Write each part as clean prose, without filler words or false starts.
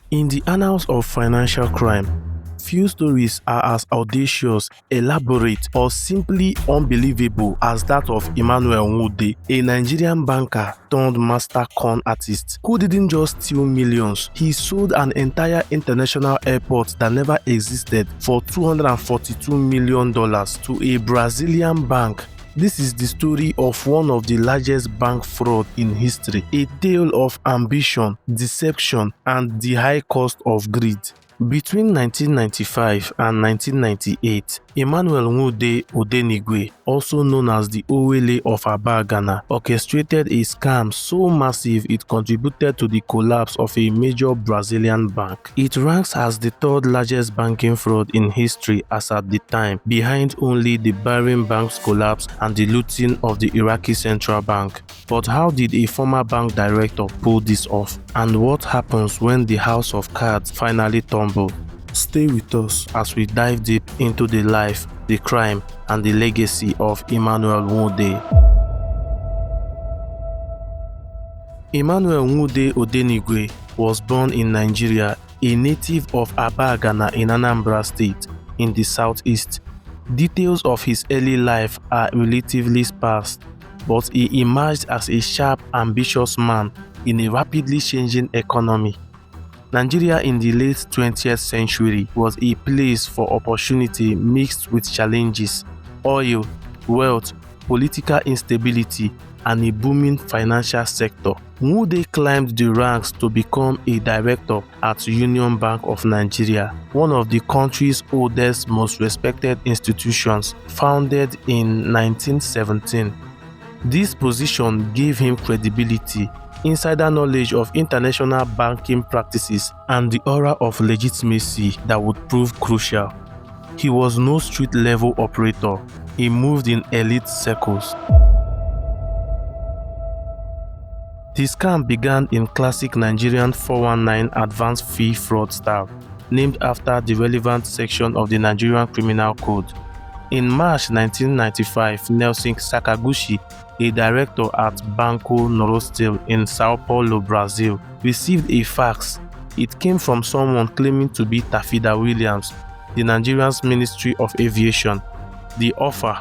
In the annals of financial crime, few stories are as audacious, elaborate, or simply unbelievable as that of Emmanuel Nwude, a Nigerian banker turned master con artist who didn't just steal millions, he sold an entire international airport that never existed for $242 million to a Brazilian bank. This is the story of one of the largest bank fraud in history, a tale of ambition, deception, and the high cost of greed. Between 1995 and 1998, Emmanuel Nwude Odenigwe, also known as the Owele of Aba, Ghana, orchestrated a scam so massive it contributed to the collapse of a major Brazilian bank. It ranks as the third largest banking fraud in history as at the time, behind only the Bahrain bank's collapse and the looting of the Iraqi central bank. But how did a former bank director pull this off? And what happens when the house of cards finally tumbles? Stay with us as we dive deep into the life, the crime, and the legacy of Emmanuel Nwude. Emmanuel Nwude Odenigwe was born in Nigeria, a native of Aba, Ghana in Anambra State in the southeast. Details of his early life are relatively sparse, but he emerged as a sharp, ambitious man in a rapidly changing economy. Nigeria in the late 20th century was a place for opportunity mixed with challenges: oil, wealth, political instability, and a booming financial sector. Nwude climbed the ranks to become a director at Union Bank of Nigeria, one of the country's oldest, most respected institutions, founded in 1917. This position gave him credibility, insider knowledge of international banking practices, and the aura of legitimacy that would prove crucial. He was no street-level operator. He moved in elite circles. The scam began in classic Nigerian 419 advanced fee fraud style, named after the relevant section of the Nigerian Criminal Code. In March 1995, Nelson Sakaguchi, a director at Banco Noroeste in Sao Paulo, Brazil, received a fax. It came from someone claiming to be Tafida Williams, the Nigerian's Ministry of Aviation. The offer: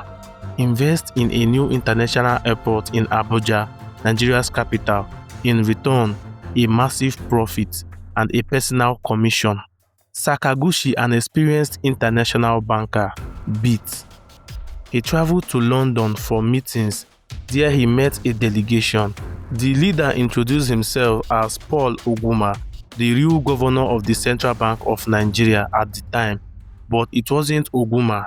invest in a new international airport in Abuja, Nigeria's capital. In return, a massive profit and a personal commission. Sakaguchi, an experienced international banker, beat. He traveled to London for meetings. There he met a delegation. The leader introduced himself as Paul Ogwuma, the real governor of the Central Bank of Nigeria at the time. But it wasn't Ogwuma.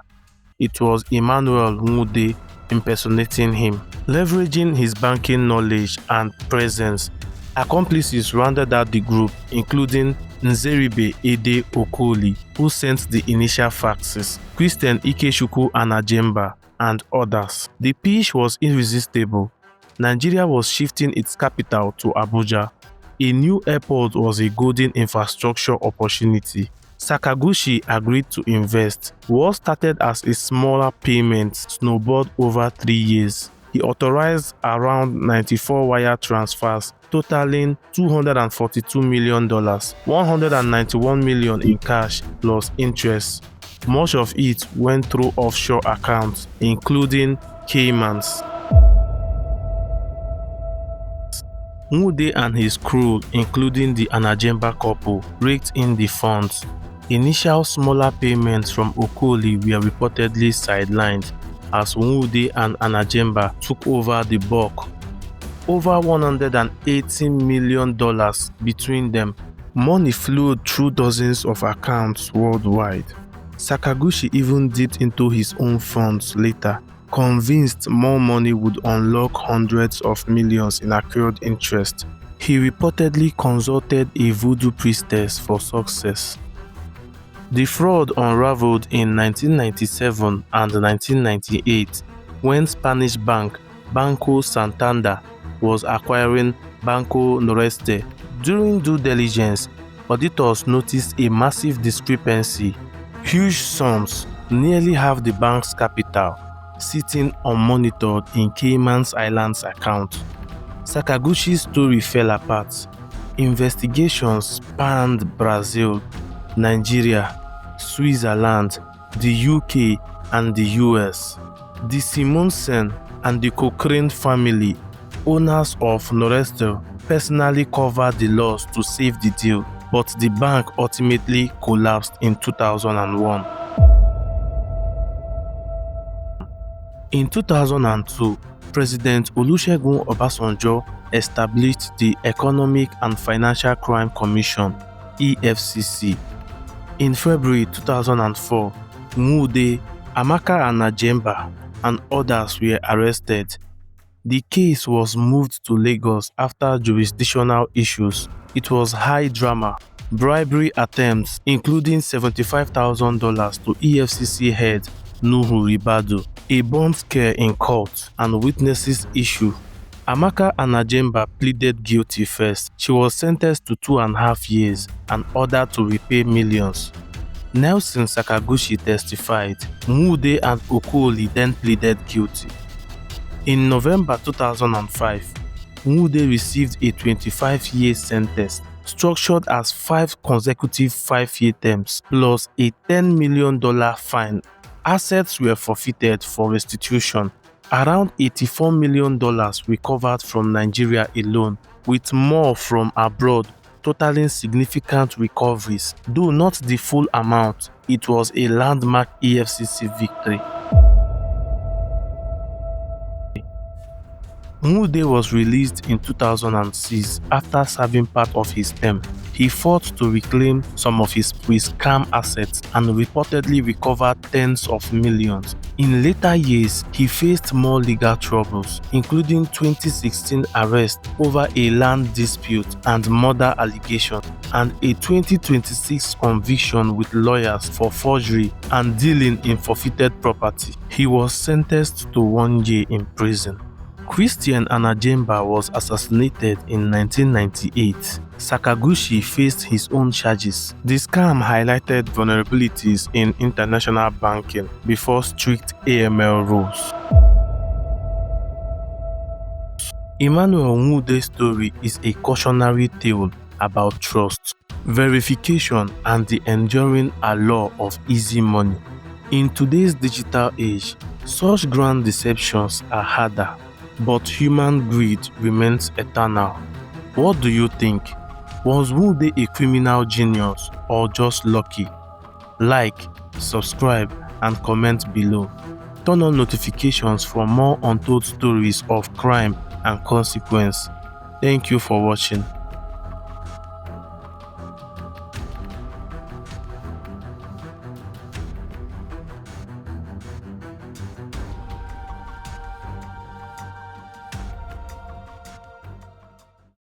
It was Emmanuel Nwude impersonating him. Leveraging his banking knowledge and presence, accomplices rounded out the group, including Nzeribe Ede Okoli, who sent the initial faxes, Christian Ikechukwu Anajemba, and others. The pitch was irresistible. Nigeria was shifting its capital to Abuja. A new airport was a golden infrastructure opportunity. Sakaguchi agreed to invest. What started as a smaller payment snowballed over 3 years. He authorized around 94 wire transfers, totaling $242 million, $191 million in cash plus interest. Much of it went through offshore accounts, including Caymans. Nwude and his crew, including the Anajemba couple, raked in the funds. Initial smaller payments from Okoli were reportedly sidelined as Nwude and Anajemba took over the bulk. Over $180 million between them. Money flowed through dozens of accounts worldwide. Sakaguchi even dipped into his own funds later, convinced more money would unlock hundreds of millions in accrued interest. He reportedly consulted a voodoo priestess for success. The fraud unraveled in 1997 and 1998 when Spanish bank Banco Santander was acquiring Banco Noroeste. During due diligence, auditors noticed a massive discrepancy. Huge sums, nearly half the bank's capital, sitting unmonitored in Cayman Islands account. Sakaguchi's story fell apart. Investigations spanned Brazil, Nigeria, Switzerland, the UK, and the US. The Simonsen and the Cochrane family, owners of Noroeste, personally covered the loss to save the deal, but the bank ultimately collapsed in 2001. In 2002, President Olusegun Obasanjo established the Economic and Financial Crime Commission (EFCC). In February 2004, Nwude, Amaka Najemba, and others were arrested. The case was moved to Lagos after jurisdictional issues. It was high drama, bribery attempts including $75,000 to EFCC head Nuhu Ribadu, a bomb scare in court, and witnesses issue. Amaka Najemba pleaded guilty first. She was sentenced to 2.5 years and ordered to repay millions. Nelson Sakaguchi testified. Nwude and Okoli then pleaded guilty. In November 2005, Nwude received a 25-year sentence structured as 5 consecutive 5-year terms plus a $10 million fine. Assets were forfeited for restitution. Around $84 million recovered from Nigeria alone, with more from abroad, totaling significant recoveries. Though not the full amount, it was a landmark EFCC victory. Nwude was released in 2006 after serving part of his term. He fought to reclaim some of his pre-scam assets and reportedly recovered tens of millions. In later years, he faced more legal troubles, including 2016 arrest over a land dispute and murder allegation, and a 2026 conviction with lawyers for forgery and dealing in forfeited property. He was sentenced to 1 year in prison. Christian Anajemba was assassinated in 1998. Sakaguchi faced his own charges. The scam highlighted vulnerabilities in international banking before strict AML rules. Emmanuel Nwude's story is a cautionary tale about trust, verification, and the enduring allure of easy money. In today's digital age, such grand deceptions are harder, but human greed remains eternal. What do you think? Was Nwude a criminal genius or just lucky? Like, subscribe, and comment below. Turn on notifications for more untold stories of crime and consequence. Thank you for watching.